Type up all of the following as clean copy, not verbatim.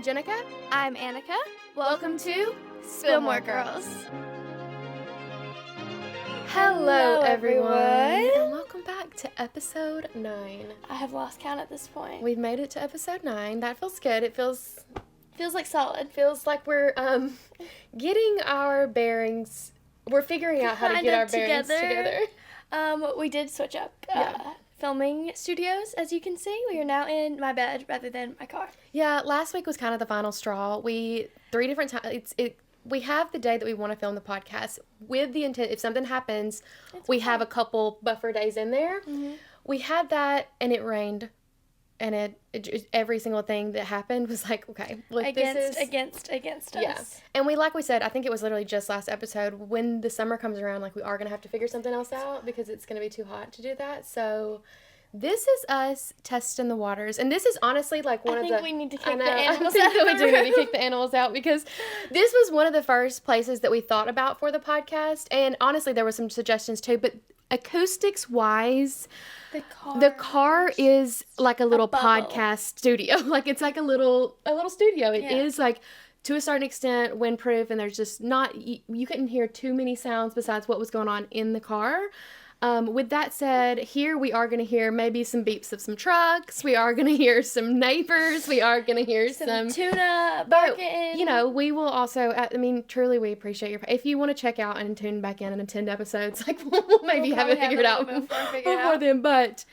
I'm Jennica. I'm Annica. Welcome to Spill More Girls. Hello, everyone. And welcome back to episode 9. I have lost count at this point. We've made it to episode 9. That feels good. It feels like solid. Feels like we're getting our bearings. We're figuring out how to get our bearings together. We did switch up filming studios, as you can see. We are now in my bed rather than my car. Yeah, last week was kind of the final straw. We 3 different times. We have the day that we want to film the podcast with the intent, if something happens, we have a couple buffer days in there. Mm-hmm. We had that, and it rained, and it every single thing that happened was like, okay, look, against us. Yeah, and like we said, I think it was literally just last episode, when the summer comes around, like, we are going to have to figure something else out because it's going to be too hot to do that. So this is us testing the waters, and this is honestly like one of the... I think we need to kick the animals out. I think we do need to kick the animals out, because this was one of the first places that we thought about for the podcast, and honestly, there were some suggestions too, but acoustics-wise, the car is like a little podcast studio. Like, it's like a little studio. It is like, to a certain extent, windproof, and there's just not... You couldn't hear too many sounds besides what was going on in the car. With that said, here we are going to hear maybe some beeps of some trucks. We are going to hear some neighbors. We are going to hear some tuna barking. But, you know, we will also, truly we appreciate your... If you want to check out and tune back in and attend episodes, like, we'll maybe have it figured out before then, but...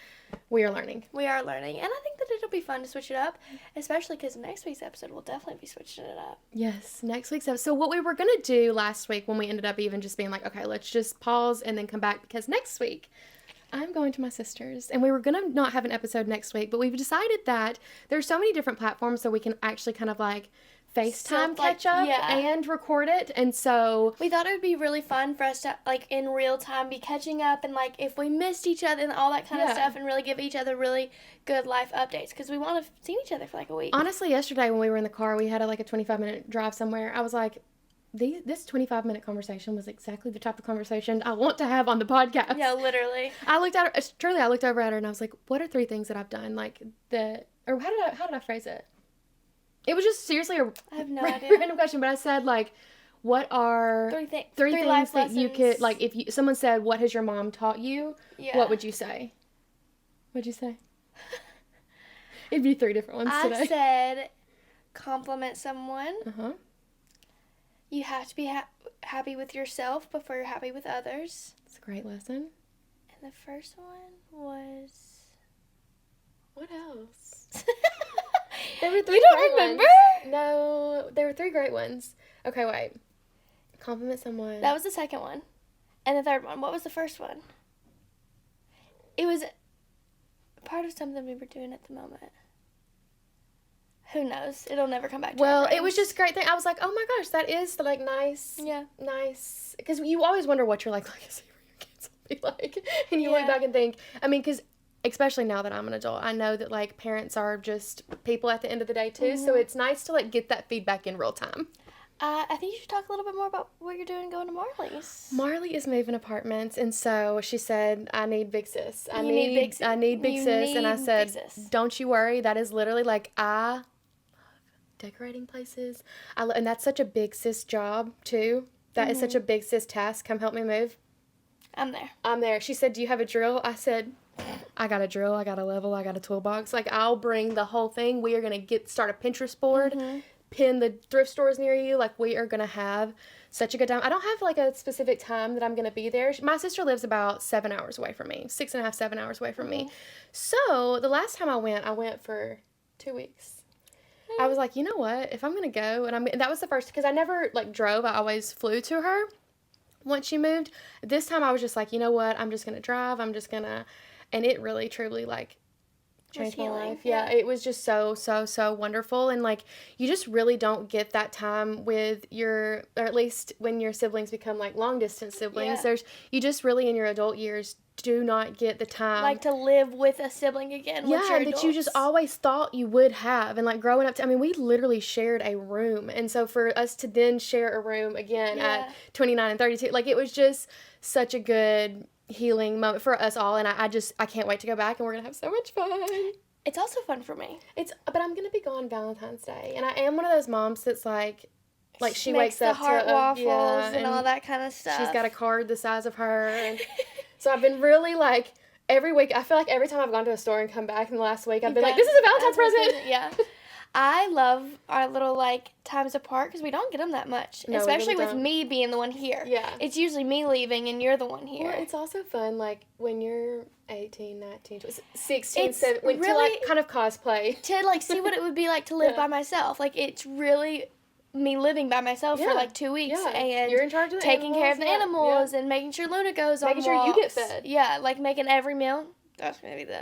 We are learning. And I think that it'll be fun to switch it up, especially because next week's episode will definitely be switching it up. Yes, next week's episode. So what we were going to do last week, when we ended up even just being like, okay, let's just pause and then come back, because next week I'm going to my sister's, and we were going to not have an episode next week, but we've decided that there's so many different platforms, so we can actually kind of like FaceTime catch up and record it. And so we thought it would be really fun for us to, like, in real time be catching up, and like if we missed each other and all that kind of stuff, and really give each other really good life updates, because we want to see each other for like a week. Honestly, yesterday when we were in the car, we had a 25-minute drive somewhere. I was like, this 25-minute conversation was exactly the type of conversation I want to have on the podcast. Yeah, literally. I looked over at her and I was like, what are 3 things that I've done? Like, how did I phrase it? It was just seriously I have no idea. Random question, but I said, like, what are 3 things life that lessons you could, like, if someone said, what has your mom taught you? Yeah. What would you say? What'd you say? It'd be 3 different ones today. I said, compliment someone. Uh-huh. You have to be happy with yourself before you're happy with others. It's a great lesson. And the first one was... What else? There were 3 You don't remember? Ones. No, there were 3 great ones. Okay, wait. Compliment someone. That was the second one. And the third one. What was the first one? It was part of something we were doing at the moment. Who knows? It'll never come back to our brains. It was just a great thing. I was like, oh my gosh, that is, like, nice. Yeah. Nice. Because you always wonder what your, like legacy for your kids will be like. And you look back and think, because... Especially now that I'm an adult, I know that, like, parents are just people at the end of the day, too. Mm-hmm. So it's nice to, like, get that feedback in real time. I think you should talk a little bit more about what you're doing going to Marley's. Marley is moving apartments, and so she said, I need big sis. I need big sis. And I said, don't you worry. That is literally, like, I love decorating places. And that's such a big sis job, too. That is such a big sis task. Come help me move. I'm there. She said, do you have a drill? I said... I got a drill, I got a level, I got a toolbox. Like, I'll bring the whole thing. We are going to start a Pinterest board, pin the thrift stores near you. Like, we are going to have such a good time. I don't have, like, a specific time that I'm going to be there. My sister lives about 7 hours away from me. 6.5, 7 hours away from me. So, the last time I went for 2 weeks. I was like, you know what? If I'm going to go, and that was the first, because I never, like, drove. I always flew to her once she moved. This time I was just like, you know what? I'm just going to drive. I'm just going to... And it really, truly, like, changed my life. Yeah, it was just so, so, so wonderful. And, like, you just really don't get that time with or at least when your siblings become, like, long-distance siblings. You just really, in your adult years, do not get the time. Like, to live with a sibling again with your adults. That you just always thought you would have. And, like, growing up, we literally shared a room. And so for us to then share a room again at 29 and 32, like, it was just such a good... healing moment for us all, and I can't wait to go back, and we're gonna have so much fun. It's also fun for me. But I'm gonna be gone Valentine's Day, and I am one of those moms that's like she makes wakes up the heart to waffles and all that kind of stuff. She's got a card the size of her, and so I've been really like every week. I feel like every time I've gone to a store and come back in the last week, I've been like, "This is a Valentine's present." Yeah. I love our little, like, times apart because we don't get them that much. No, especially we really with don't. me being the one here. Yeah. It's usually me leaving and you're the one here. Well, it's also fun, like, when you're 18, 19, 16, It's 17, to, like, kind of cosplay. To, like, see what it would be like to live by myself. Like, it's really me living by myself for, like, 2 weeks. Yeah. And you're in charge of the taking care of the animals yeah. and making sure Luna goes on walks. Making sure you get fed. Yeah, like, making every meal. That's going to be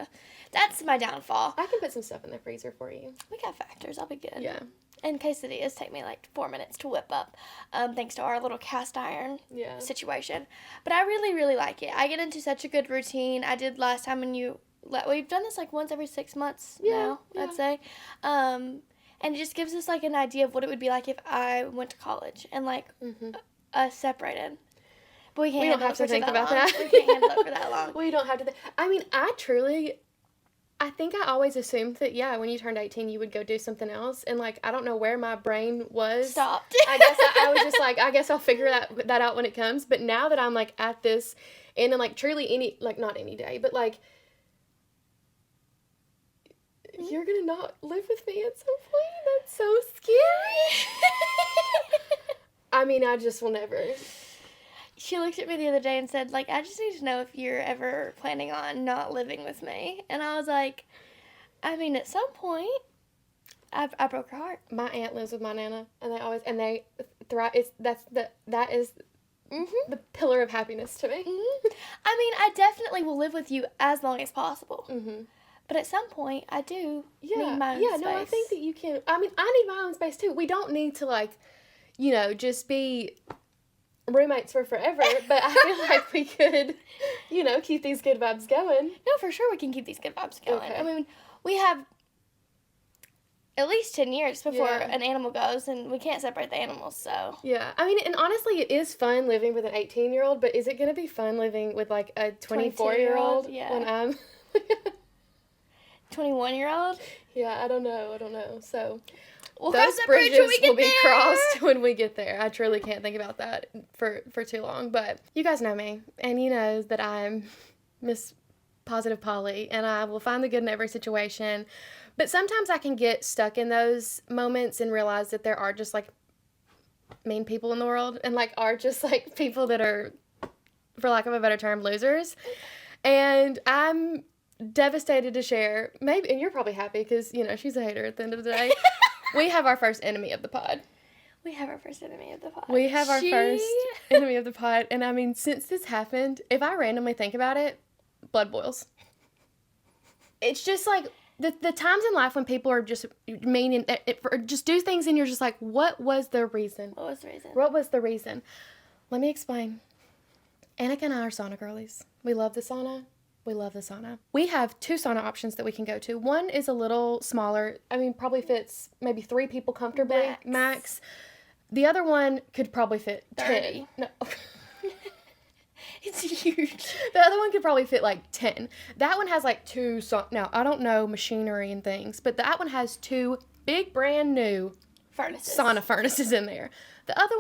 that's my downfall. I can put some stuff in the freezer for you. We got factors. I'll be good. Yeah. And quesadillas take me like 4 minutes to whip up, thanks to our little cast iron situation. But I really, really like it. I get into such a good routine. I did last time when we've done this like once every 6 months now, I'd say. And it just gives us like an idea of what it would be like if I went to college and like us separated. But we don't have to think about that. We can't handle it for that long. We don't have to I mean, I think I always assumed that, when you turned 18, you would go do something else. And, like, I don't know where my brain was. Stopped. I guess I was just like, I guess I'll figure that out when it comes. But now that I'm, like, at this, and then, like, truly not any day, but, like, you're going to not live with me at some point? That's so scary. I mean, I just will never. She looked at me the other day and said, like, I just need to know if you're ever planning on not living with me. And I was like, I mean, at some point, I broke her heart. My aunt lives with my nana, and they thrive. That is the pillar of happiness to me. Mm-hmm. I mean, I definitely will live with you as long as possible. Mm-hmm. But at some point, I do need my own space. Yeah, no, I think that you can. I mean, I need my own space, too. We don't need to, like, just be roommates for forever, but I feel like we could, keep these good vibes going. No, for sure we can keep these good vibes going. Okay. I mean, we have at least 10 years before an animal goes, and we can't separate the animals, so. Yeah. I mean, and honestly, it is fun living with an 18-year-old, but is it going to be fun living with, like, a 24-year-old? Yeah. When I'm... 21-year-old? Yeah, I don't know. So... We'll those bridges will be crossed when we get there. I truly can't think about that for too long. But you guys know me, and you know that I'm Miss Positive Polly, and I will find the good in every situation. But sometimes I can get stuck in those moments and realize that there are just, like, mean people in the world, and, like, are just, like, people that are, for lack of a better term, losers. And I'm devastated to share, maybe, and you're probably happy because, she's a hater at the end of the day. We have our first enemy of the pod. We have our first enemy of the pod. And I mean, since this happened, if I randomly think about it, blood boils. It's just like the times in life when people are just mean and just do things and you're just like, what was the reason? What was the reason? Let me explain. Annica and I are sauna girlies. We love the sauna. We have 2 sauna options that we can go to. One is a little smaller. I mean, probably fits maybe 3 people comfortably, max. The other one could probably fit 30. 10. No. It's huge. The other one could probably fit like 10. That one has like 2 now, I don't know machinery and things, but that one has 2 big brand new sauna furnaces in there. The other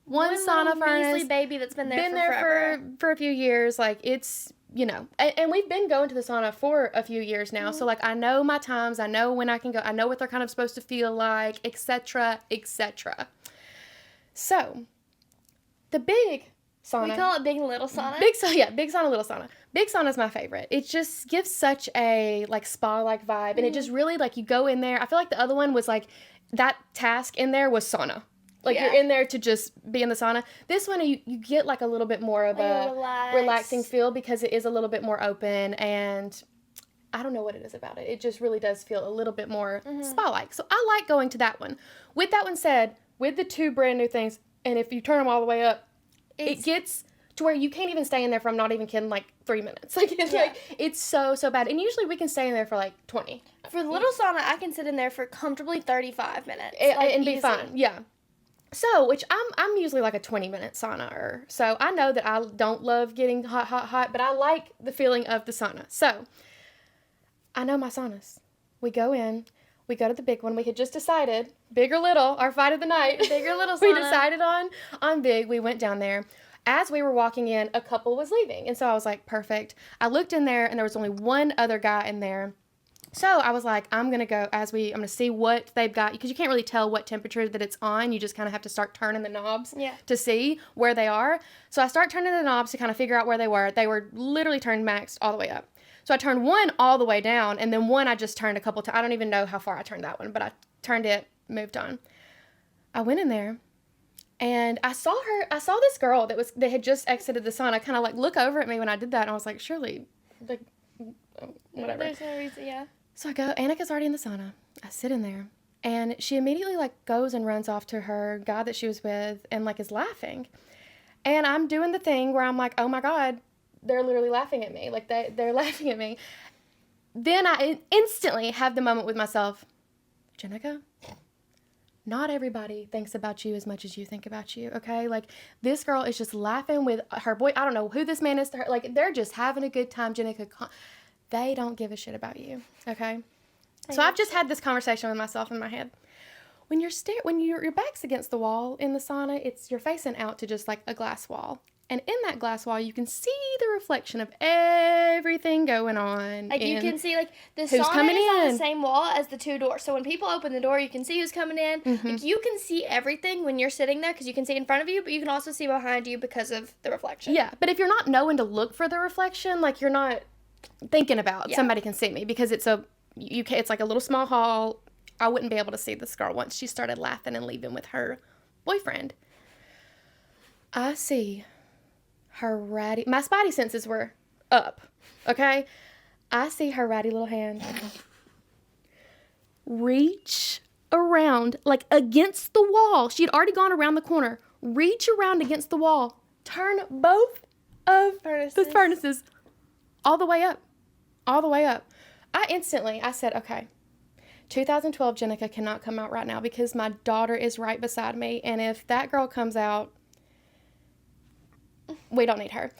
one sauna furnace. Measly baby that's been there for a few years. Like, it's, and we've been going to the sauna for a few years now. So, like, I know my times. I know when I can go. I know what they're kind of supposed to feel like, etc., etc. So, the big sauna. We call it big and little sauna. Big sauna, little sauna. Big sauna is my favorite. It just gives such a, like, spa-like vibe. And it just really, like, you go in there. I feel like the other one was, like, that task in there was sauna. Like, you're in there to just be in the sauna. This one, you get, like, a little bit more of a relaxing feel because it is a little bit more open, and I don't know what it is about it. It just really does feel a little bit more spa-like. So I like going to that one. With that one said, with the 2 brand new things, and if you turn them all the way up, it gets to where you can't even stay in there for, I'm not even kidding, like, 3 minutes. Like, it's so bad. And usually we can stay in there for, like, 20. For the little sauna, I can sit in there for comfortably 35 minutes. And be fine. Yeah. So, which I'm usually like a 20-minute sauna-er. So, I know that I don't love getting hot, but I like the feeling of the sauna. So, I know my saunas. We go in. We go to the big one. We had just decided, big or little, our fight of the night. Big or little sauna. We decided on big. We went down there. As we were walking in, a couple was leaving. And so I was like, perfect. I looked in there, and there was only one other guy in there. So I was like, I'm going to go I'm going to see what they've got. Because you can't really tell what temperature that it's on. You just kind of have to start turning the knobs to see where they are. So I start turning the knobs to kind of figure out where they were. They were literally turned maxed all the way up. So I turned one all the way down, and then one I just turned a couple times. I don't even know how far I turned that one, but I turned it, moved on. I went in there, and I saw this girl that had just exited the sauna kind of like look over at me when I did that, and I was like, surely, like, whatever. There's no reason, yeah. So I go, Annica's already in the sauna. I sit in there, and she immediately like goes and runs off to her guy that she was with and like is laughing. And I'm doing the thing where I'm like, oh my God, they're literally laughing at me. Like, they're laughing at me. Then I instantly have the moment with myself, Jennica, not everybody thinks about you as much as you think about you, okay? Like, this girl is just laughing with her boy. I don't know who this man is to her. Like, they're just having a good time, Jennica. They don't give a shit about you, okay? So I've just had this conversation with myself in my head. When your back's against the wall in the sauna, you're facing out to just like a glass wall. And in that glass wall, you can see the reflection of everything going on. Like, you can see, like, the sauna is on the same wall as the 2 doors. So when people open the door, you can see who's coming in. Mm-hmm. Like, you can see everything when you're sitting there because you can see in front of you, but you can also see behind you because of the reflection. Yeah, but if you're not knowing to look for the reflection, like, you're not thinking about somebody can see me because it's like a little small hall. I wouldn't be able to see this girl once she started laughing and leaving with her boyfriend. I see her ratty, my spidey senses were up, okay? I see her ratty little hand reach around, like against the wall. She had already gone around the corner. Reach around against the wall. Turn both of the furnaces all the way up. All the way up. I said, okay, 2012 Jennica cannot come out right now because my daughter is right beside me. And if that girl comes out, we don't need her.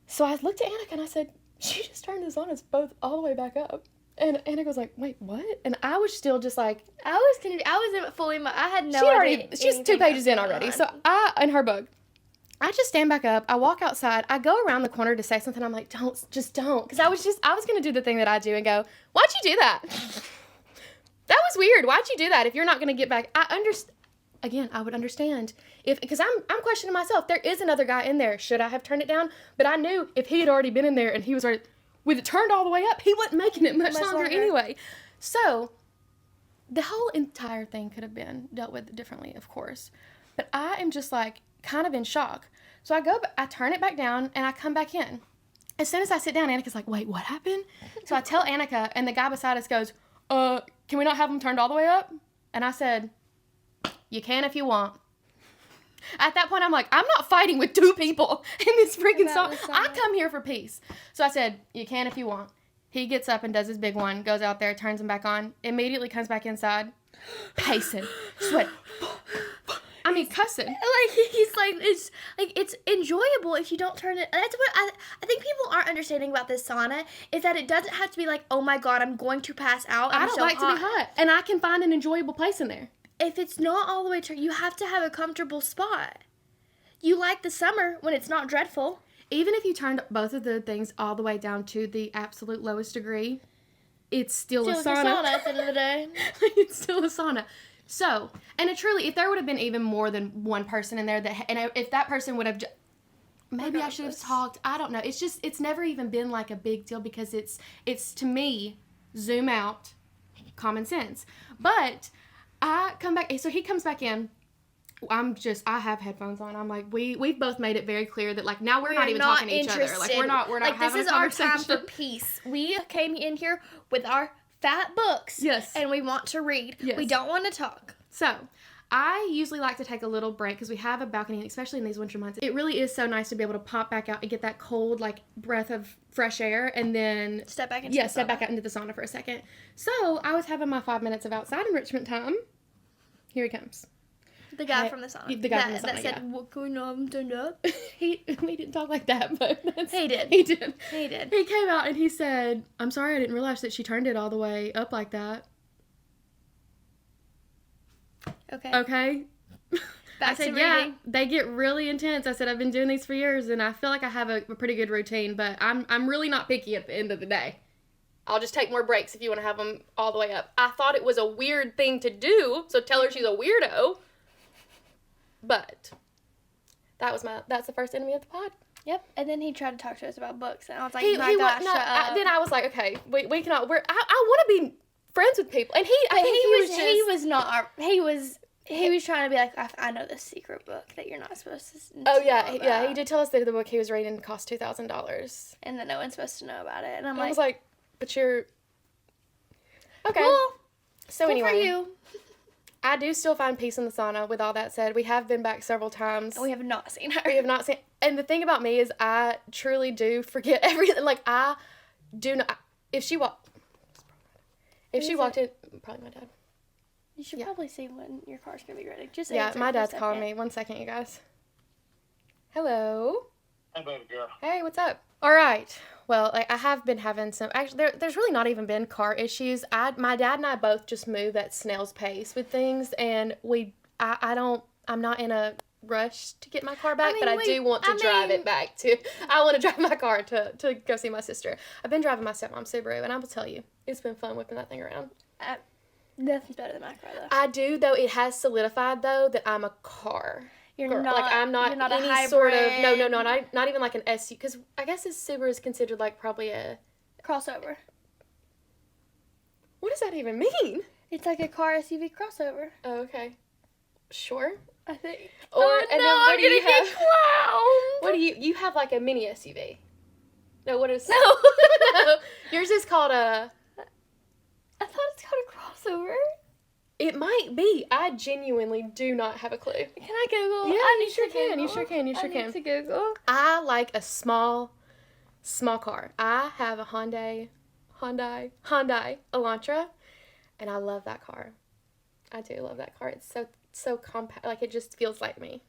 So I looked at Annica and I said, she just turned us on us both all the way back up. And Annica was like, wait, what? And I was still just like, I was confused. I wasn't fully, I had no idea. She's 2 pages in already. So in her book, I just stand back up. I walk outside. I go around the corner to say something. I'm like, don't. Because I was going to do the thing that I do and go, why'd you do that? That was weird. Why'd you do that if you're not going to get back? Again, I would understand because I'm questioning myself. There is another guy in there. Should I have turned it down? But I knew if he had already been in there and he was already with it turned all the way up, he wasn't making it much longer anyway. So the whole entire thing could have been dealt with differently, of course. But I am just like kind of in shock. So I turn it back down and I come back in. As soon as I sit down, Annica's like, wait, what happened? So I tell Annica and the guy beside us goes, can we not have them turned all the way up? And I said, you can if you want. At that point, I'm like, I'm not fighting with 2 people in this freaking sauna. I come here for peace. So I said, you can if you want. He gets up and does his big one, goes out there, turns them back on, immediately comes back inside, pacing, sweat. I mean, cussing. Like, he's like, it's enjoyable if you don't turn it. That's what I think people aren't understanding about this sauna is that it doesn't have to be like, oh my God, I'm going to pass out. I don't like to be hot. And I can find an enjoyable place in there. If it's not all the way turned, you have to have a comfortable spot. You like the summer when it's not dreadful. Even if you turned both of the things all the way down to the absolute lowest degree, it's still a sauna. At the end of the day. It's still a sauna. So, and it truly, if there would have been even more than one person in there, if that person would have, maybe I should have talked. I don't know. It's never even been like a big deal because it's to me, zoom out, common sense. But I come back, so he comes back in. I have headphones on. I'm like, we've both made it very clear that like now we're not even talking to each other. Like we're not like having this is our time for peace. We came in here with our fat books. Yes. And we want to read. Yes. We don't want to talk. So I usually like to take a little break because we have a balcony, especially in these winter months. It really is so nice to be able to pop back out and get that cold like breath of fresh air and then step back out into the sauna for a second. So I was having my 5 minutes of outside enrichment time. Here he comes. The guy from the sauna. The guy from the sauna, that said, "What can we know? I haven't turned up." We didn't talk like that, but He did. He did. He did. He came out and he said, "I'm sorry, I didn't realize that she turned it all the way up like that." Okay. I said, yeah, they get really intense. I said, I've been doing these for years, and I feel like I have a pretty good routine, but I'm really not picky at the end of the day. I'll just take more breaks if you want to have them all the way up. I thought it was a weird thing to do, so tell her she's a weirdo. But that's the first enemy of the pod. Yep. And then he tried to talk to us about books, and I was like, Then I was like, okay, we cannot. I want to be friends with people, and he was trying to be like, I know this secret book that you're not supposed to know about. He did tell us that the book he was reading cost $2,000. And that no one's supposed to know about it. And I was like, but you're... Okay. Cool. So anyway. For you. I do still find peace in the sauna, with all that said. We have been back several times. And we have not seen her. We have not seen... And the thing about me is I truly do forget everything. Like, I do not... If she walked in... Probably my dad. You should probably see when your car's going to be ready. Just my dad's calling me. 1 second, you guys. Hello? Hey, baby girl. Hey, what's up? All right. Well, I have been having some... Actually, there's really not even been car issues. My dad and I both just move at snail's pace with things, and I'm not in a rush to get my car back, but I do want to drive it back to... I want to drive my car to go see my sister. I've been driving my stepmom's Subaru, and I will tell you, it's been fun whipping that thing around. Nothing's better than my car, though. I do, though. It has solidified, though, that I'm a car girl. Like, I'm not you're not any a hybrid. sort of... No, not even like an SUV. Because I guess this Subaru is considered like probably a... Crossover. What does that even mean? It's like a car SUV crossover. Oh, okay. Sure. I think. What do you have? Clowned. What do you have? Like a mini SUV? No, what is... No. No. Yours is called a... I thought it's called a crossover. It might be. I genuinely do not have a clue. Can I Google? Yeah, I you sure can. You sure can. I need to Google. I like a small car. I have a Hyundai Elantra, and I love that car. I do love that car. It's so compact. Like, it just feels like me.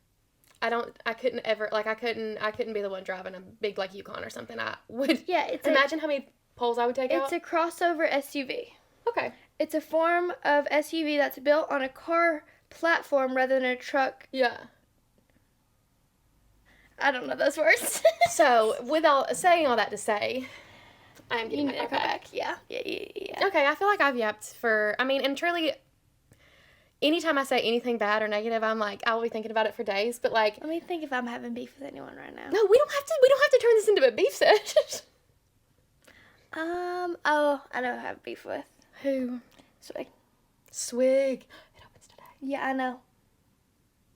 I couldn't be the one driving a big, like, Yukon or something. I would. Yeah, imagine how many poles I would take out. It's a crossover SUV. Okay. It's a form of SUV that's built on a car platform rather than a truck. Yeah. I don't know those words. So, saying all that to say, I am getting my car back. Yeah. Okay, I feel like I've yapped and truly, anytime I say anything bad or negative, I'm like, I'll be thinking about it for days, but like... Let me think if I'm having beef with anyone right now. No, we don't have to turn this into a beef session. I know who I have beef with. Who? Swig. It opens today. Yeah, I know.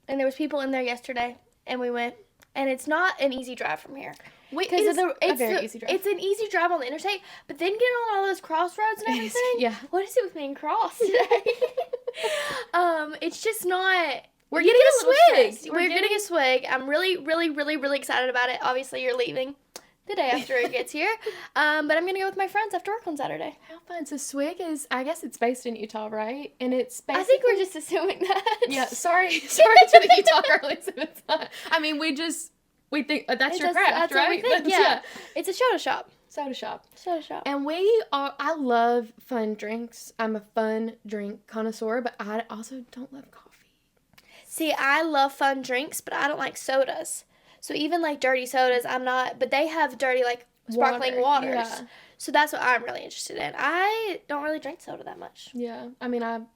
And there was people in there yesterday, and we went, and it's not an easy drive from here. It's a very easy drive. It's an easy drive on the interstate, but then getting on all those crossroads and everything. Yeah. What is it with being cross today? It's just not. We're getting a Swig. We're getting a Swig. I'm really, really, really, really excited about it. Obviously, you're leaving the day after it gets here. But I'm going to go with my friends after work on Saturday. How fun. So Swig is, I guess it's based in Utah, right? And it's basically... I think we're just assuming that. Yeah, sorry to the Utah girlies if it's not. I mean, we think, that's your craft, that's right? What we think, yeah. It's a soda shop. Soda shop. And I love fun drinks. I'm a fun drink connoisseur, but I also don't love coffee. See, I love fun drinks, but I don't like sodas. So even like dirty sodas, I'm not, but they have dirty like sparkling waters. Yeah. So that's what I'm really interested in. I don't really drink soda that much. Yeah. I mean, I'm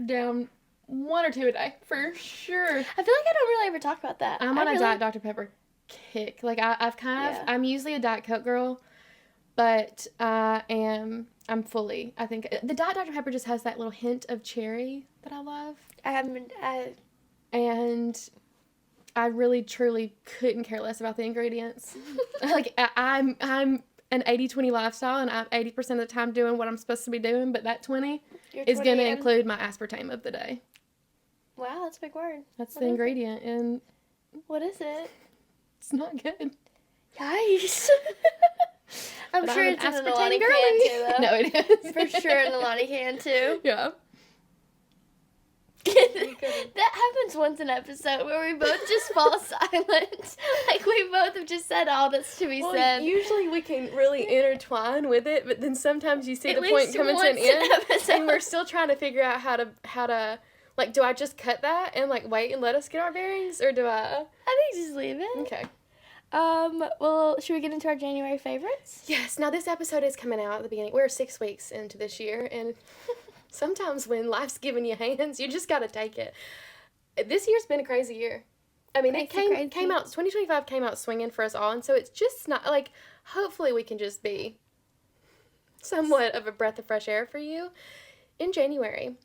down 1 or 2 a day for sure. I feel like I don't really ever talk about that. I'm on a Diet Dr. Pepper kick. Like I'm usually a Diet Coke girl, but I'm fully, I think the Diet Dr. Pepper just has that little hint of cherry that I love. And I really, truly couldn't care less about the ingredients. Like, I'm an 80-20 lifestyle, and I'm 80% of the time doing what I'm supposed to be doing, but that 20 is going to include my aspartame of the day. Wow, that's a big word. That's the ingredient, and... What is it? It's not good. Yikes. I'm sure it's in an Alani girly. can, too, though. No, it is. For sure an Alani can, too. Yeah. That happens once an episode where we both just fall silent. Like, we both have just said all that's to be said. Usually we can really intertwine with it, but then sometimes you see At the point least coming to an once end, an episode. and we're still trying to figure out how to, like, do I just cut that and, like, wait and let us get our bearings, or do I? I think just leave it. Okay. Well, should we get into our January favorites? Yes. Now, this episode is coming out at the beginning. We're 6 weeks into this year, and sometimes when life's giving you hands, you just got to take it. This year's been a crazy year. I mean, it came out, 2025 came out swinging for us all, and so it's just not, like, hopefully we can just be somewhat of a breath of fresh air for you in January.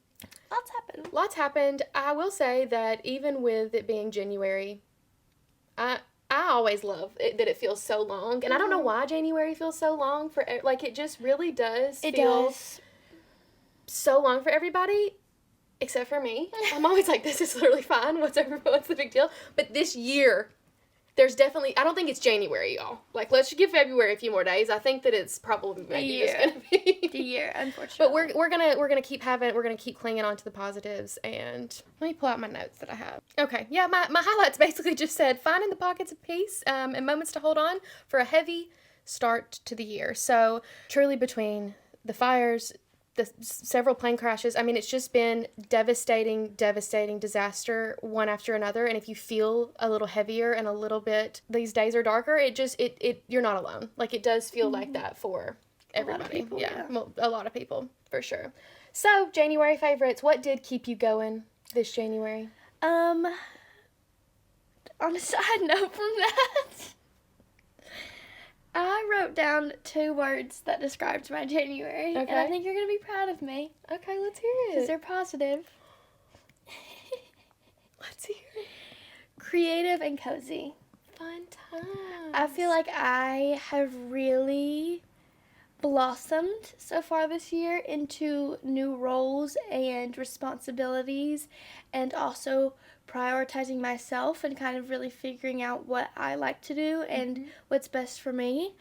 Lots happened. I will say that even with it being January, I always love that it feels so long, and I don't know why January feels so long for, like, it just really does feel so long for everybody, except for me. I'm always like, this is literally fine, what's the big deal? But this year, there's definitely, I don't think it's January, y'all. Like, let's give February a few more days. I think that it's probably maybe just gonna be the year, unfortunately. But we're gonna keep clinging on to the positives, and let me pull out my notes that I have. Okay, yeah, my highlights basically just said finding the pockets of peace and moments to hold on for a heavy start to the year. So truly, between the fires, the several plane crashes, I mean, it's just been devastating disaster one after another. And if you feel a little heavier and a little bit, these days are darker, it you're not alone. Like, it does feel like that for everybody. Well, a lot of people, for sure. So, January favorites, what did keep you going this January? On a side note from that, I wrote down 2 words that described my January, and I think you're going to be proud of me. Okay, let's hear it. Because they're positive. Let's hear it. Creative and cozy. Fun times. I feel like I have really blossomed so far this year into new roles and responsibilities, and also prioritizing myself and kind of really figuring out what I like to do and what's best for me.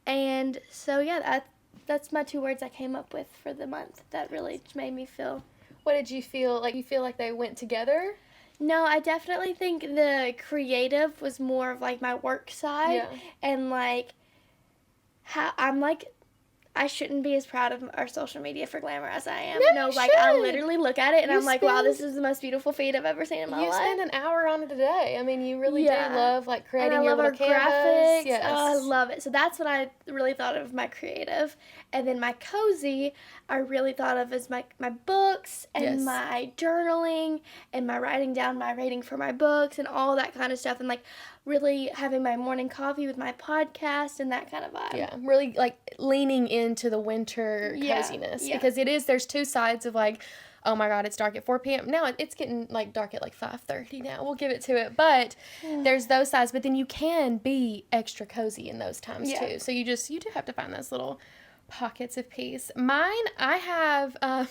And so, yeah, that's my 2 words I came up with for the month that really made me feel. What did you feel? Like, you feel like they went together? No, I definitely think the creative was more of, like, my work side. Yeah. And, like, how I'm, like, I shouldn't be as proud of our social media for glamour as I am. No, like, I literally look at it and I'm like, wow, this is the most beautiful feed I've ever seen in my life. You spend an hour on it a day. I mean, you really do love, like, creating your little canvas. Graphics. Yes. Oh, I love it. So that's what I really thought of my creative. And then my cozy, I really thought of as my books and my journaling and my writing down my rating for my books and all that kind of stuff. And, like, really having my morning coffee with my podcast and that kind of vibe. Yeah, really, like, leaning into the winter coziness. Because there's 2 sides of, like, oh my God, it's dark at 4 p.m. Now it's getting, like, dark at, like, 5:30 now. We'll give it to it. But there's those sides. But then you can be extra cozy in those times, too. So you do have to find those little pockets of peace. Mine, I have and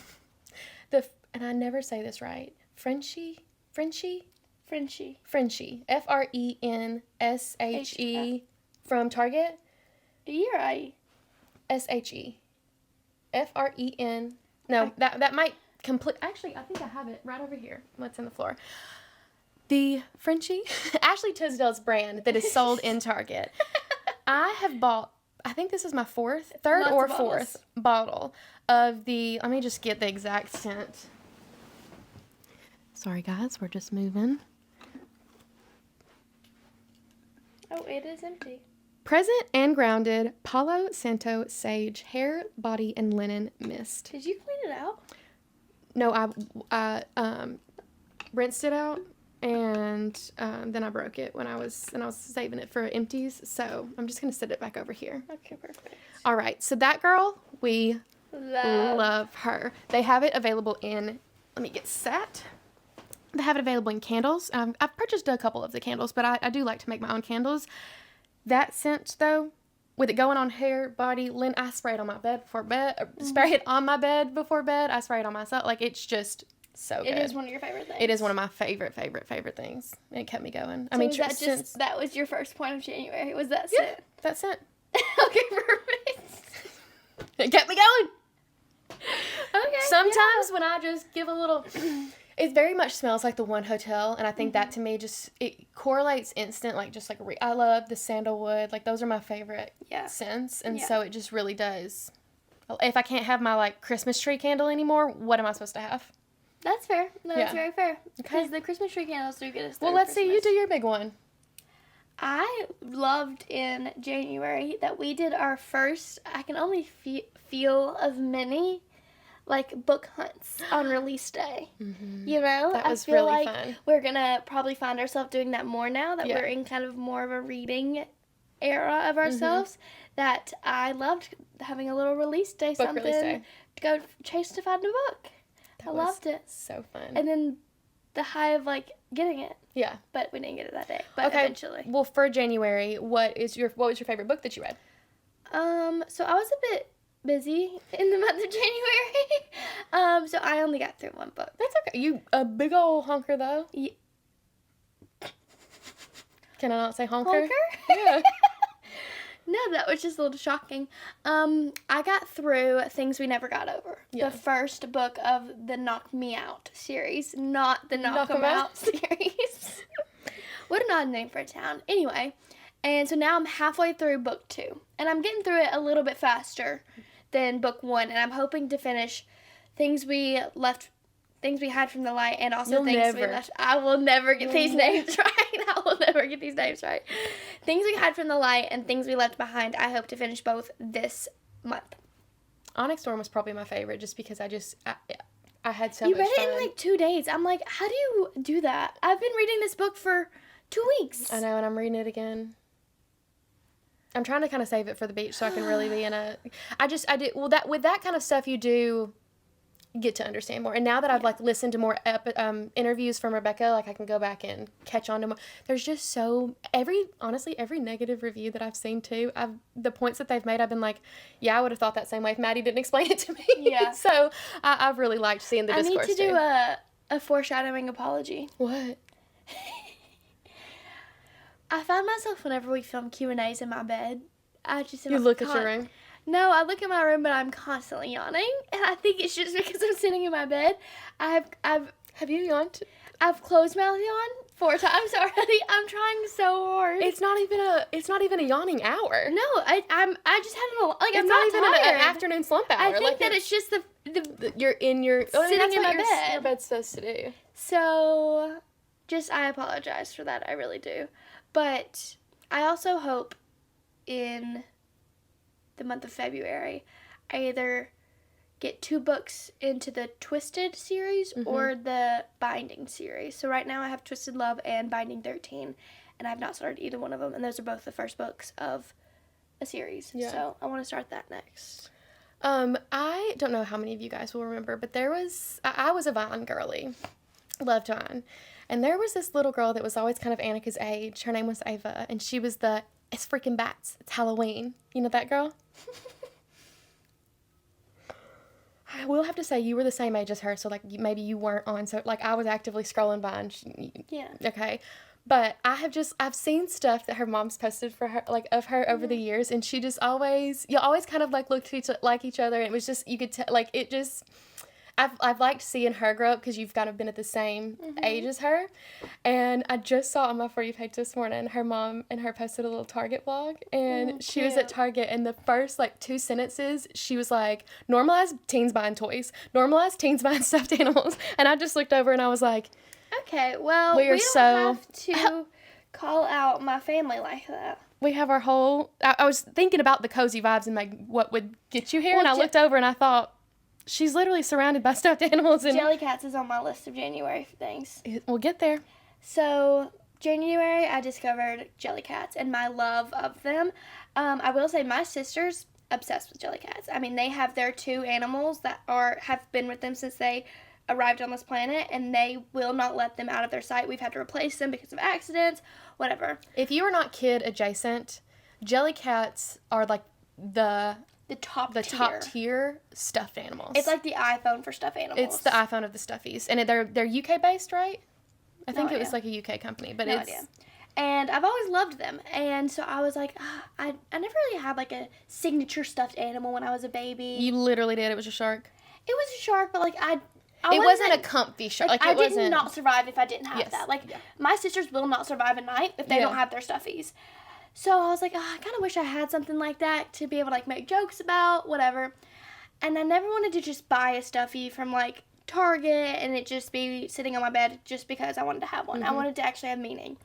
I never say this right, Frenchie, Frenchie, Frenshie, from Target. You're right. SHE. FREN. No, that might complete. Actually, I think I have it right over here. What's in the floor? The Frenchie, Ashley Tisdale's brand that is sold in Target. I have bought, I think this is my third or fourth bottle of the, let me just get the exact scent. Sorry guys, we're just moving. Oh, it is empty. Present and Grounded Palo Santo Sage Hair, Body, and Linen Mist. Did you clean it out? No, I rinsed it out, and then I broke it when I was saving it for empties. So I'm just gonna set it back over here. Okay, perfect. All right, so that girl, we love her. They have it available in. Let me get set. They have it available in candles. I've purchased a couple of the candles, but I do like to make my own candles. That scent, though, with it going on hair, body, linen, I spray it on my bed before bed. Spray it on my bed before bed. I spray it on myself. Like, it's just so good. It is one of your favorite things. It is one of my favorite things. And it kept me going. So that was your first point of January, was that scent? Yeah, that scent. Okay, perfect. It kept me going. Okay. Sometimes when I just give a little, It very much smells like the one hotel, and I think that to me just, it correlates instant, like just like, I love the sandalwood, like those are my favorite scents, and so it just really does. If I can't have my like Christmas tree candle anymore, what am I supposed to have? That's fair. No, that's very fair. Because the Christmas tree candles do get us through let's Christmas. see, you do your big one. I loved in January that we did our first, I can only feel of many, like, book hunts on release day. Mm-hmm. You know? That was I feel really like fun. We're going to probably find ourselves doing that more now that we're in kind of more of a reading era of ourselves. That I loved having a little release day book release day. To go chase to find a book. I loved it. So fun. And then the high of, like, getting it. Yeah. But we didn't get it that day. But eventually. Well, for January, what was your favorite book that you read? So I was a bit busy in the month of January. So I only got through one book. That's okay. You a big old honker though? Yeah. Can I not say honker? Honker? Yeah. No, that was just a little shocking. I got through Things We Never Got Over. Yeah. The first book of the Knock Me Out series, not the Knock 'Em Out series. What an odd name for a town. Anyway, and so now I'm halfway through book 2. And I'm getting through it a little bit faster than book 1. And I'm hoping to finish Things We Had from the Light, and also We Left. I will never get these names right. I will never get these names right. Things We Had from the Light and Things We Left Behind, I hope to finish both this month. Onyx Storm was probably my favorite just because I had so much fun. You read it in like 2 days. I'm like, how do you do that? I've been reading this book for 2 weeks. I know, and I'm reading it again. I'm trying to kind of save it for the beach so I can really be in a... with that kind of stuff you do get to understand more. And now that I've like listened to more interviews from Rebecca, like I can go back and catch on to more. There's just every negative review that I've seen too, the points that they've made, I've been like, yeah, I would have thought that same way if Maddie didn't explain it to me. Yeah. So I've really liked seeing the discourse. I need to do a foreshadowing apology. What? I find myself whenever we film Q&As in my bed, you look at your room? No, I look in my room, but I'm constantly yawning, and I think it's just because I'm sitting in my bed. Have you yawned? I've closed mouth yawned 4 times already. I'm trying so hard. It's not even a yawning hour. No, I just had I'm not even an afternoon slump hour. I think that it's just you're in your sitting in my bed. Your bed's supposed to do. So, I apologize for that. I really do. But I also hope in the month of February, I either get 2 books into the Twisted series or the Binding series. So right now I have Twisted Love and Binding 13, and I've not started either one of them, and those are both the first books of a series. Yeah. So I want to start that next. I don't know how many of you guys will remember, but I was a Vine girly. Loved Vine. And there was this little girl that was always kind of Annica's age. Her name was Ava, and she was it's freaking bats. It's Halloween. You know that girl? I will have to say you were the same age as her, so like maybe you weren't on. So like I was actively scrolling by, and yeah. Okay, but I've seen stuff that her mom's posted for her, like of her over the years, and she just always kind of like looked like each other, and it was just you could tell like it just. I've liked seeing her grow up because you've kind of been at the same age as her. And I just saw on my For You page this morning, her mom and her posted a little Target vlog. And she was at Target, and the first, 2 sentences, she was like, normalize teens buying toys. Normalize teens buying stuffed animals. And I just looked over and I was like, okay, well, we don't have to call out my family like that. We have our whole... I was thinking about the cozy vibes and what would get you here. And I looked over and I thought... She's literally surrounded by stuffed animals. And JellyCats is on my list of January things. We'll get there. So, January, I discovered JellyCats and my love of them. I will say my sister's obsessed with JellyCats. I mean, they have their 2 animals that have been with them since they arrived on this planet, and they will not let them out of their sight. We've had to replace them because of accidents, whatever. If you are not kid adjacent, JellyCats are like the top tier stuffed animals. It's like the iPhone for stuffed animals. It's the iPhone of the stuffies, and they're UK based, right? I think it was like a UK company, but it's. Idea. And I've always loved them, and so I was like, I never really had like a signature stuffed animal when I was a baby. You literally did. It was a shark. It was a shark, but like It wasn't a comfy shirt. Like, I did not survive if I didn't have that. Like, yeah. my sisters will not survive a night if they don't have their stuffies. So I was like, I kind of wish I had something like that to be able to, like, make jokes about, whatever. And I never wanted to just buy a stuffy from, like, Target and it just be sitting on my bed just because I wanted to have one. I wanted to actually have meaning.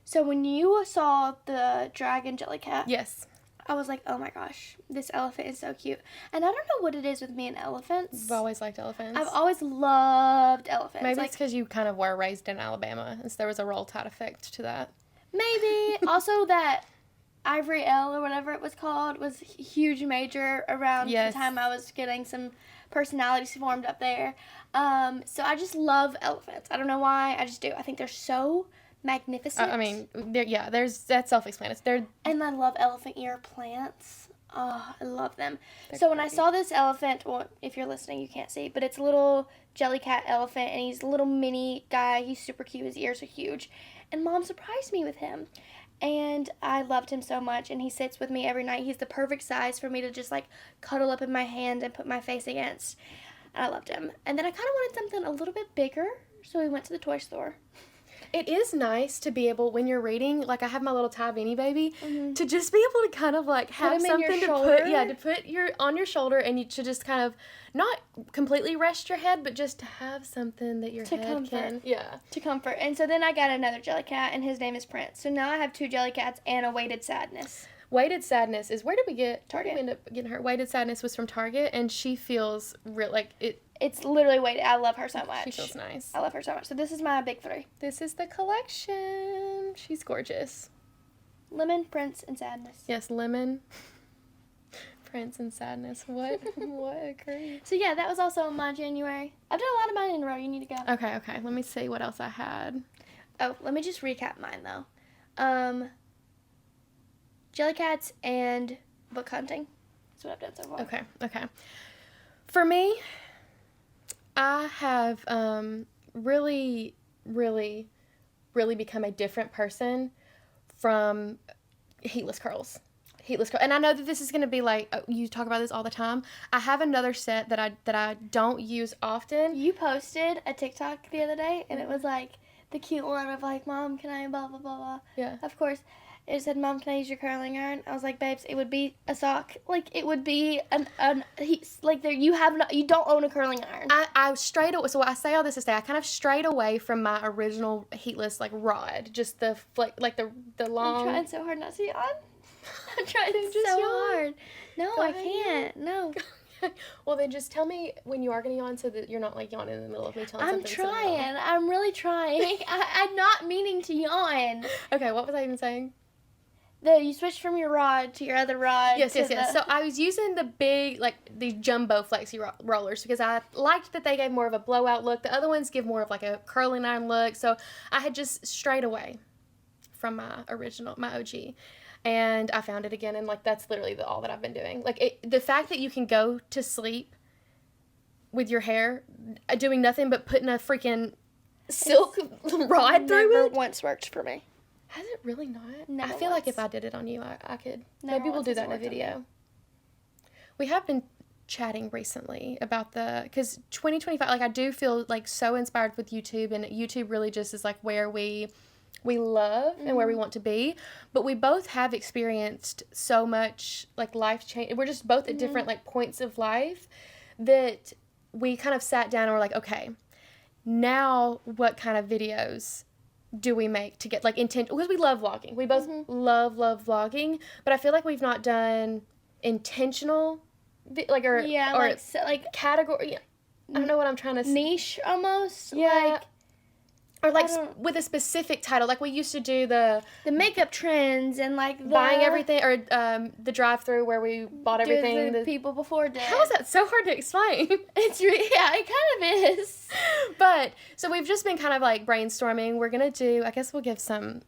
So when you saw the dragon JellyCat, yes, I was like, oh my gosh, this elephant is so cute. And I don't know what it is with me and elephants. I've always liked elephants. I've always loved elephants. Maybe it's because you kind of were raised in Alabama, and so there was a Roll Tide effect to that. Maybe. Also, that Ivory L or whatever it was called was huge major around the time I was getting some personalities formed up there. So I just love elephants. I don't know why. I just do. I think they're so magnificent. I mean, that's self-explanatory. And I love elephant ear plants. Oh, I love them. So when I saw this elephant, well, if you're listening, you can't see, but it's a little JellyCat elephant, and he's a little mini guy. He's super cute. His ears are huge. And Mom surprised me with him. And I loved him so much, and he sits with me every night. He's the perfect size for me to just, like, cuddle up in my hand and put my face against. And I loved him. And then I kind of wanted something a little bit bigger, so we went to the toy store. It is nice to be able, when you're reading, like I have my little Thai beanie baby, to just be able to kind of like have something to put on your shoulder, and you to just kind of not completely rest your head, but just to have something that your head can. Yeah. To comfort. And so then I got another JellyCat, and his name is Prince. So now I have 2 JellyCats and a Weighted Sadness. Weighted Sadness is, where did we get? Target. We ended up getting her. Weighted Sadness was from Target, and she feels real, like it. It's literally weighted. I love her so much. She feels nice. I love her so much. So this is my big 3. This is the collection. She's gorgeous. Lemon, Prince, and Sadness. Yes, Lemon, Prince, and Sadness. What a great. So yeah, that was also my January. I've done a lot of mine in a row. You need to go. Okay. Let me see what else I had. Oh, let me just recap mine though. JellyCats and book hunting. That's what I've done so far. Okay. For me, I have really become a different person from heatless curls. And I know that this is going to be like, you talk about this all the time. I have another set that I don't use often. You posted a TikTok the other day, and it was like the cute one of like, Mom, can I blah, blah, blah, blah. Yeah. Of course. It said, Mom, can I use your curling iron? I was like, babes, it would be a sock. Like, it would be you don't own a curling iron. I strayed away. So I say all this to say, I kind of strayed away from my original heatless, like, rod. Just the, like, the long. I'm trying so hard not to yawn. I'm trying so hard. No, I can't. No. Well, then just tell me when you are going to yawn so that you're not, like, yawning in the middle of me telling something. I'm trying. I'm really trying. I'm not meaning to yawn. Okay, what was I even saying? You switched from your rod to your other rod. Yes. So I was using the big, like, these jumbo flexi rollers because I liked that they gave more of a blowout look. The other ones give more of, like, a curling iron look. So I had just strayed away from my OG. And I found it again, and, like, that's literally all that I've been doing. Like, the fact that you can go to sleep with your hair doing nothing but putting a freaking silk rod through it. Never once worked for me. Has it really not? Never I feel like once. if I did it on you, I could. Never Maybe we'll do once that in a has worked video. We have been chatting recently about because 2025, like, I do feel, like, so inspired with YouTube, and YouTube really just is, like, where we love and where we want to be. But we both have experienced so much, like, life change. We're just both at different, like, points of life that we kind of sat down and were like, okay, now what kind of videos do we make to get, like, intent, because we love vlogging. We both love vlogging, but I feel like we've not done intentional, category. I don't know what I'm trying to say. Niche almost. Yeah. Or, like, with a specific title. Like, we used to do the makeup trends and, like, buying everything, or the drive-through where we bought everything. The people before did. How is that so hard to explain? It kind of is. But, so we've just been kind of, like, brainstorming. We're going to do, I guess we'll give some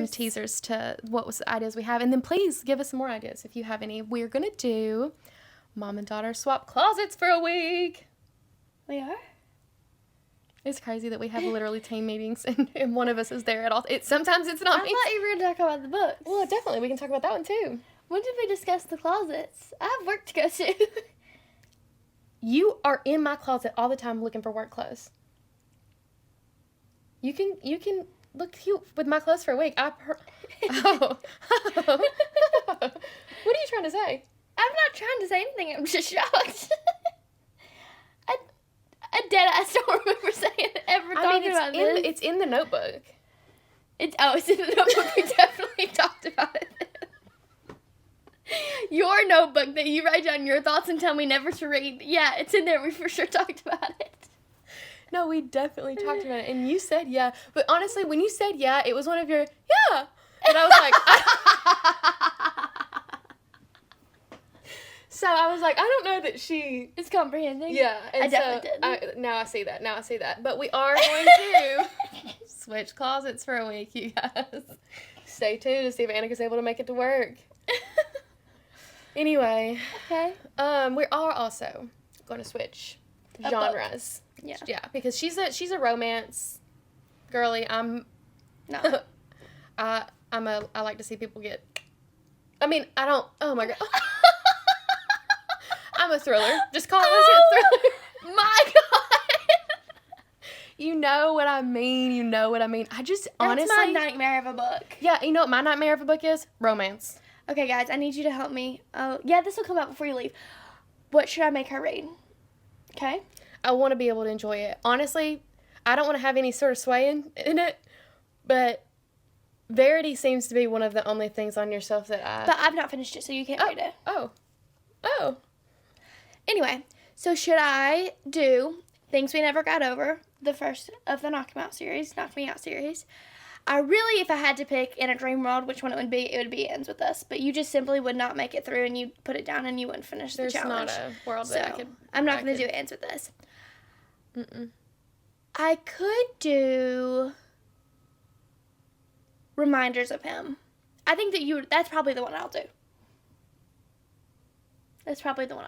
teasers to what was the ideas we have. And then please give us some more ideas if you have any. We're going to do mom and daughter swap closets for a week. We are? It's crazy that we have literally team meetings and one of us is there at all. Sometimes it's not me. I thought you were going to talk about the books. Well, definitely. We can talk about that one too. When did we discuss the closets? I have work to go to. You are in my closet all the time looking for work clothes. You can look cute with my clothes for a week. Oh. What are you trying to say? I'm not trying to say anything. I'm just shocked. I dead ass don't remember saying ever talking about this. It's in the notebook. It's in the notebook. We definitely talked about it. Your notebook that you write down your thoughts and tell me never to read. Yeah, it's in there. We for sure talked about it. No, we definitely talked about it. And you said yeah. But honestly, when you said yeah, it was one of your, yeah. And I was like, So I was like, I don't know that she is comprehending. Yeah. And I definitely did. Now I see that. But we are going to switch closets for a week, you guys. Stay tuned to see if Annica's able to make it to work. Anyway. Okay. We are also going to switch genres. Yeah. Yeah, because she's a romance girly. No. I like to see people get. I mean, I don't. Oh my god. I'm a thriller. Just call it a thriller. My god. You know what I mean. I just honestly. That's my nightmare of a book. Yeah, you know what my nightmare of a book is? Romance. Okay, guys, I need you to help me. Oh, yeah, this will come out before you leave. What should I make her read? Okay. I want to be able to enjoy it. Honestly, I don't want to have any sort of sway in it, but Verity seems to be one of the only things on your shelf that I... But I've not finished it, so you can't read it. Oh. Anyway, so should I do Things We Never Got Over, the first of the Knock Me Out series? I really, if I had to pick in a dream world which one it would be Ends With Us. But you just simply would not make it through and you put it down and you wouldn't finish the challenge. There's not a world that I could... I'm not going to do Ends With Us. Mm-mm. I could do Reminders of Him. I think that's probably the one I'll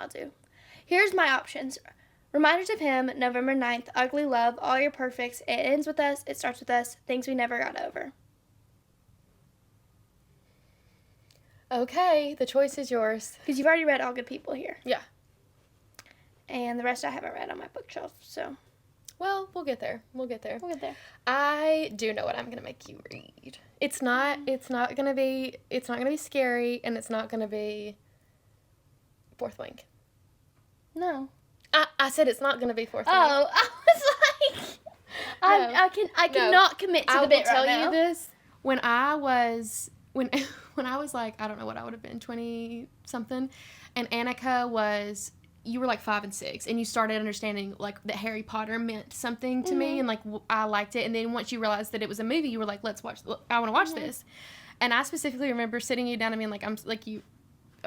do. Here's my options. Reminders of Him, November 9th, Ugly Love, All Your Perfects, It Ends With Us, It Starts With Us, Things We Never Got Over. Okay, the choice is yours. Because you've already read All Good People here. Yeah. And the rest I haven't read on my bookshelf, so. Well, we'll get there. We'll get there. I do know what I'm gonna make you read. It's not gonna be scary, and it's not gonna be Fourth Wing. No. I said it's not gonna be Fourth Wing. Oh, I was like, I cannot commit to the bit right now. I will tell you this. When I was like, I don't know what I would have been, 20 something, and Annica was. You were like 5 and 6, and you started understanding like that Harry Potter meant something to me, and like I liked it. And then once you realized that it was a movie, you were like, "Let's watch. I want to watch this." And I specifically remember sitting you down and being like, "I'm like you."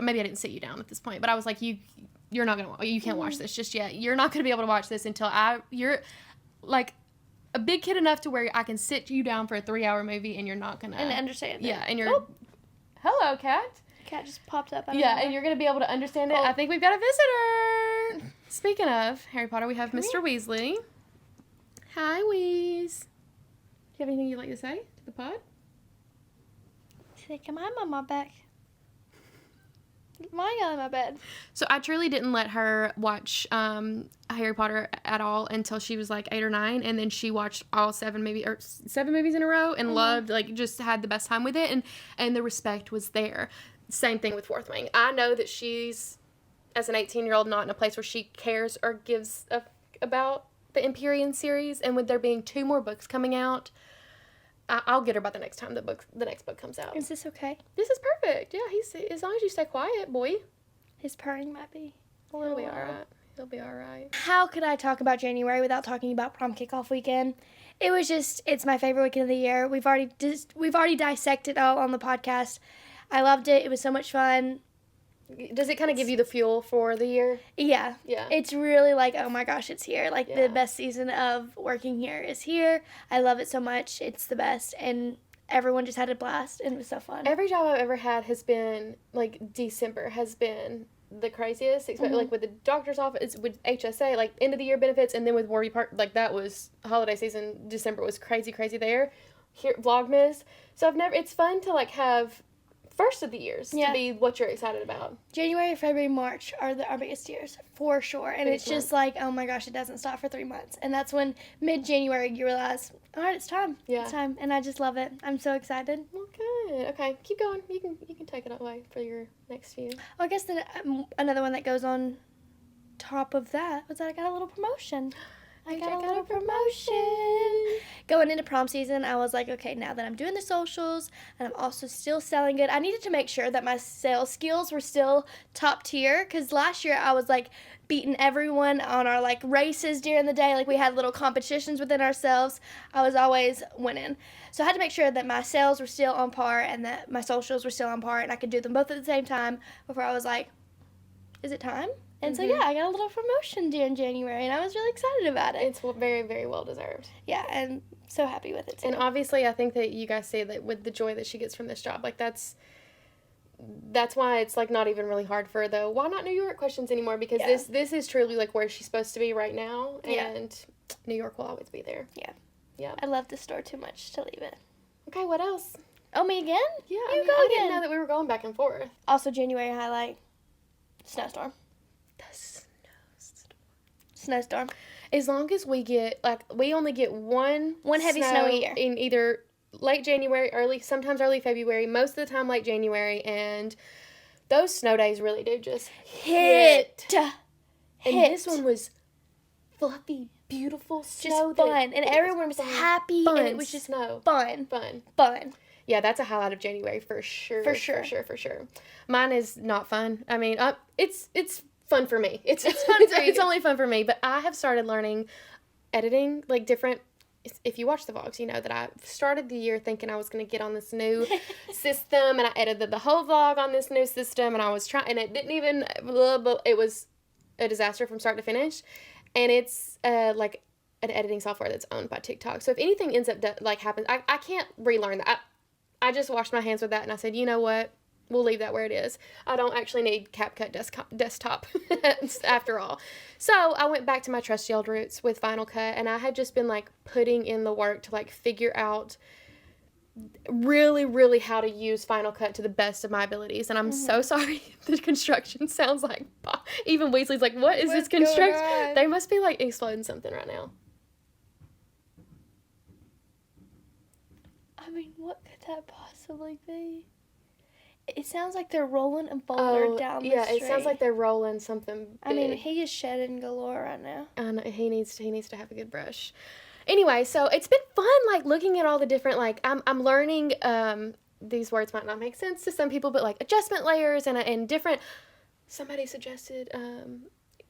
Maybe I didn't sit you down at this point, but I was like, "You're not gonna. You can't watch this just yet. You're not gonna be able to watch this until you're like a big kid enough to where I can sit you down for a 3-hour movie, and you're not gonna understand it. Yeah, and you're. Oh. Hello, cat. Cat just popped up. And you're going to be able to understand it. I think we've got a visitor. Speaking of Harry Potter, we have Mr. Weasley. Hi, Weez. Do you have anything you'd like to say to the pod? Say, come on, Mama, back. My God, in my bed. So I truly didn't let her watch Harry Potter at all until she was like 8 or 9, and then she watched all 7 movies in a row and loved, like, just had the best time with it, and the respect was there. Same thing with Fourth Wing. I know that she's, as an 18-year-old, not in a place where she cares or gives about the Empyrean series, and with there being 2 more books coming out, I'll get her by the next time the next book comes out. Is this okay? This is perfect. Yeah, as long as you stay quiet, boy. His purring might be a little. He'll be all right. How could I talk about January without talking about prom kickoff weekend? It's my favorite weekend of the year. We've already dissected it all on the podcast. I loved it. It was so much fun. Does it kind of give you the fuel for the year? Yeah. Yeah. It's really like, oh my gosh, it's here. Like, the best season of working here is here. I love it so much. It's the best. And everyone just had a blast, and it was so fun. Every job I've ever had has been, like, December has been the craziest. Like, with the doctor's office, with HSA, like, end of the year benefits, and then with Warby Park, like, that was holiday season. December was crazy there. Here, Vlogmas. So it's fun to, like, have first of the years to be what you're excited about. January, February, March are our biggest years, for sure. And Biggest it's just like, oh my gosh, it doesn't stop for 3 months. And that's when mid-January you realize, all right, it's time. Yeah. It's time. And I just love it. I'm so excited. Okay. Okay. Keep going. You can take it away for your next few. Well, I guess then another one that goes on top of that was that I got a little promotion. I got a little promotion. Going into prom season, I was like, okay, now that I'm doing the socials and I'm also still selling good, I needed to make sure that my sales skills were still top tier, because last year I was like beating everyone on our like races during the day. Like we had little competitions within ourselves. I was always winning. So I had to make sure that my sales were still on par and that my socials were still on par and I could do them both at the same time before I was like, is it time? And so, yeah, I got a little promotion during January, and I was really excited about it. It's very, very well deserved. Yeah, and so happy with it, too. And obviously, I think that you guys say that with the joy that she gets from this job, like, that's why it's, like, not even really hard for her, though. Why not New York questions anymore? Because this is truly, like, where she's supposed to be right now, and New York will always be there. Yeah. Yeah. I love this store too much to leave it. Okay, what else? Oh, me again? Yeah, I didn't know that we were going back and forth. Also, January highlight, snowstorm. Snowstorm. As long as we get, like, we only get one heavy snow a year. In either late January, sometimes early February, most of the time late January, and those snow days really do just hit. And this one was fluffy, beautiful snow. Just fun. And everyone was happy, and it was just fun. Yeah, that's a highlight of January for sure. For sure. Mine is not fun. I mean, it's fun for me. It's fun for you. It's only fun for me, but I have started learning editing, like different. If you watch the vlogs, you know that I started the year thinking I was going to get on this new system, and I edited the whole vlog on this new system, and I was trying, and it didn't even. It was a disaster from start to finish, and it's like an editing software that's owned by TikTok. So if anything ends up happens, I can't relearn that. I just washed my hands with that, and I said, you know what? We'll leave that where it is. I don't actually need CapCut desktop after all. So I went back to my trusty old roots with Final Cut, and I had just been like putting in the work to like figure out really, really how to use Final Cut to the best of my abilities. And I'm so sorry the construction sounds like, even Weasley's like, what is this construction? They must be like exploding something right now. I mean, what could that possibly be? It sounds like they're rolling a boulder down the street. Yeah, it sounds like they're rolling something big. I mean, he is shedding galore right now. And he needs to have a good brush. Anyway, so it's been fun, like, looking at all the different, like, I'm learning, these words might not make sense to some people, but, like, adjustment layers and different, somebody suggested,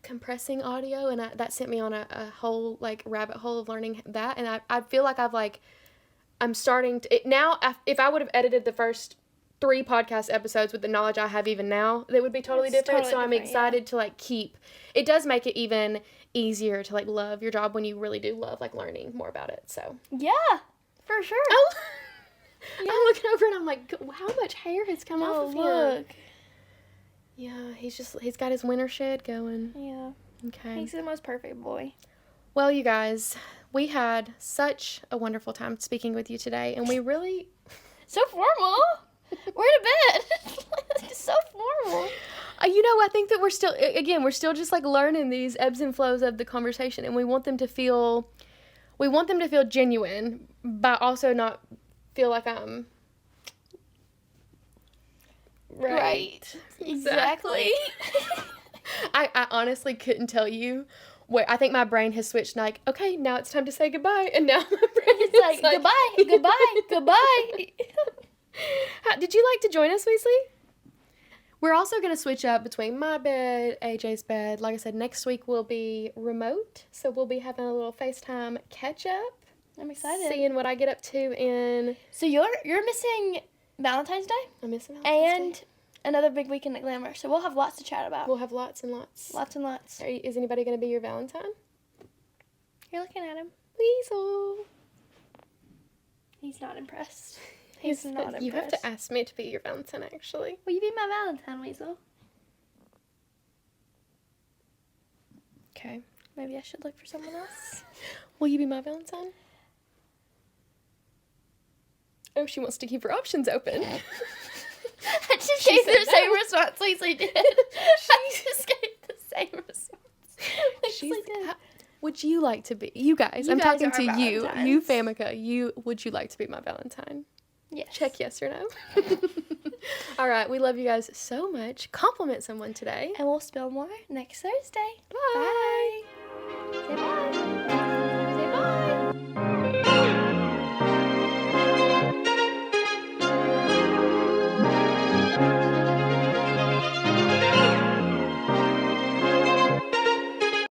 compressing audio, and that sent me on a whole, like, rabbit hole of learning that, and I feel like I'm starting to, now, if I would have edited the first 3 podcast episodes with the knowledge I have even now, that would be totally different. So I'm excited to like keep. It does make it even easier to like love your job when you really do love like learning more about it. So yeah, for sure. Oh, yeah. I'm looking over and I'm like, how much hair has come off of him? Look. Yeah, he's got his winter shed going. Yeah. Okay. He's the most perfect boy. Well, you guys, we had such a wonderful time speaking with you today, and we really so formal. We're to bed. It's so formal. You know, I think that we're still just like learning these ebbs and flows of the conversation, and we want them to feel genuine, but also not feel like I'm right. Exactly. I honestly couldn't tell you where. I think my brain has switched, like, okay, now it's time to say goodbye, and now my brain is like goodbye. Did you like to join us, Weasley? We're also going to switch up between my bed, AJ's bed. Like I said, next week we'll be remote, so we'll be having a little FaceTime catch-up. I'm excited. Seeing what I get up to in... So you're missing Valentine's Day? I'm missing Valentine's Day. And anotal big weekend at Glamour, so we'll have lots to chat about. We'll have lots and lots. Lots and lots. Is anybody going to be your Valentine? You're looking at him. Weasel. He's not impressed. He's not impressed. You have to ask me to be your Valentine, actually. Will you be my Valentine, Weasel? Okay. Maybe I should look for someone else. Will you be my Valentine? Oh, she wants to keep her options open. just gave the same response Leslie did. She just gave the same response Leslie did. Would you like to be, you guys, I'm talking to you, Famika, would you like to be my Valentine? Yes. Check yes or no. All right, we love you guys so much. Compliment someone today. And we'll spill more next Thursday. Bye.